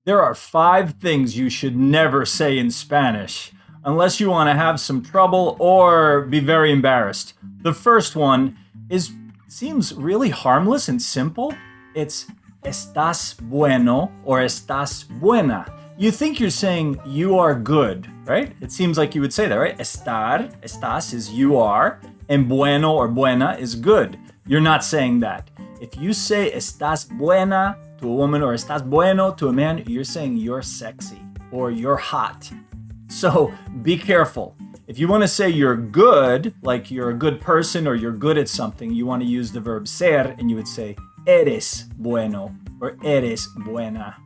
There are five things you should never say in Spanish unless you want to have some trouble or be very embarrassed. The first one is seems really harmless and simple. It's estás bueno or estás buena. You think you're saying you are good, right? It seems like you would say that, right? Estás is you are, and bueno or buena is good. You're not saying that. If you say estás buena to a woman or estás bueno to a man, you're saying you're sexy or you're hot. So be careful. If you want to say you're good, like you're a good person or you're good at something, you want to use the verb ser and you would say eres bueno or eres buena.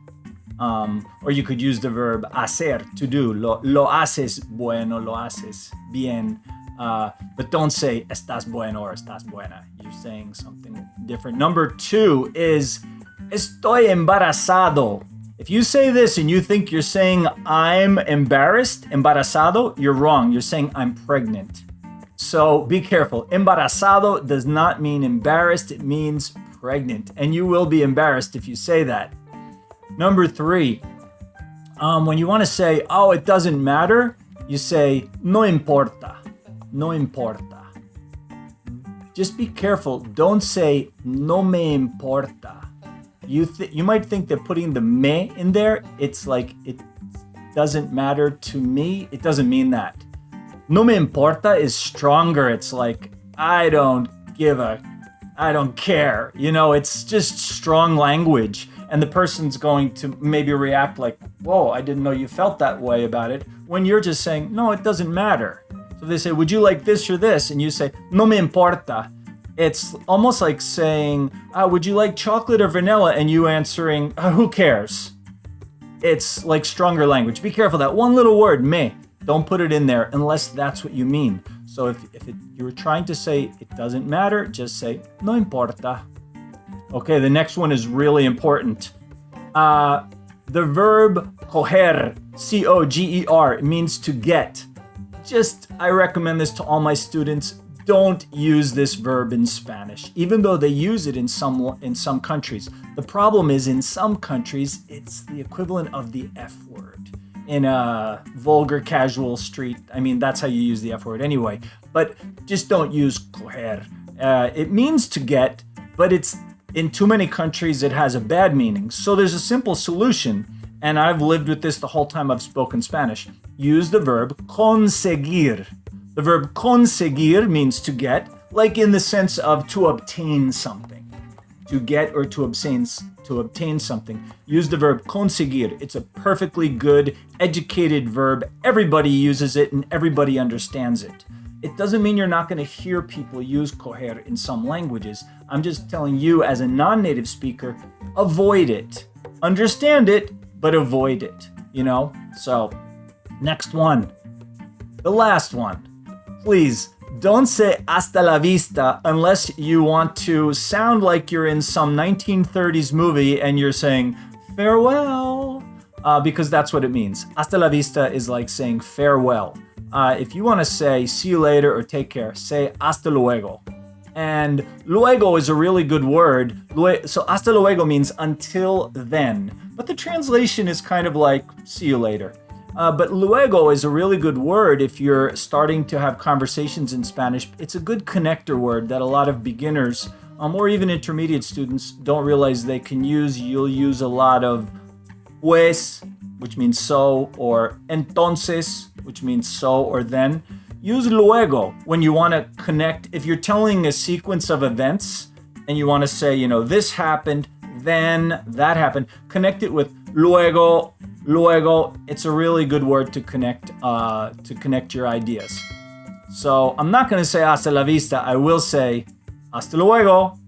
Or you could use the verb hacer, to do. Lo haces bueno, lo haces bien. But don't say estás bueno or estás buena. You're saying something different. Number two is estoy embarazado. If you say this and you think you're saying I'm embarrassed, embarazado, you're wrong. You're saying I'm pregnant. So be careful. Embarazado does not mean embarrassed. It means pregnant. And you will be embarrassed if you say that. Number three, when you want to say, oh, it doesn't matter, you say no importa. No importa. Just be careful. Don't say no me importa. You might think that putting the me in there, it's like it doesn't matter to me. It doesn't mean that. No me importa is stronger. It's like I don't care. You know, it's just strong language. And the person's going to maybe react like, whoa, I didn't know you felt that way about it. When you're just saying, no, it doesn't matter. So they say, would you like this or this? And you say, no me importa. It's almost like saying, would you like chocolate or vanilla? And you answering, who cares? It's like stronger language. Be careful, that one little word, me, don't put it in there unless that's what you mean. So if you were trying to say it doesn't matter, just say, no importa. Okay, the next one is really important. The verb coger, C-O-G-E-R, it means to get. I recommend this to all my students. Don't use this verb in Spanish, even though they use it in some countries. The problem is in some countries, it's the equivalent of the F word. In a vulgar casual street, I mean, that's how you use the F word anyway. But just don't use coger. It means to get, but in too many countries, it has a bad meaning. So there's a simple solution, and I've lived with this the whole time I've spoken Spanish. Use the verb conseguir. The verb conseguir means to get, like in the sense of to obtain something. To get or to obtain something. Use the verb conseguir. It's a perfectly good, educated verb. Everybody uses it and everybody understands it. It doesn't mean you're not going to hear people use coger in some languages. I'm just telling you, as a non-native speaker, avoid it. Understand it, but avoid it, you know? So, next one. The last one. Please, don't say hasta la vista unless you want to sound like you're in some 1930s movie and you're saying farewell, because that's what it means. Hasta la vista is like saying farewell. If you want to say see you later or take care, say hasta luego. And luego is a really good word. So hasta luego means until then. But the translation is kind of like see you later. But luego is a really good word if you're starting to have conversations in Spanish. It's a good connector word that a lot of beginners or even intermediate students don't realize they can use. You'll use a lot of pues, which means so, or entonces, which means so or then. Use luego when you want to connect. If you're telling a sequence of events and you want to say, you know, this happened, then that happened, connect it with luego. Luego, it's a really good word to connect your ideas. So I'm not going to say hasta la vista. I will say hasta luego.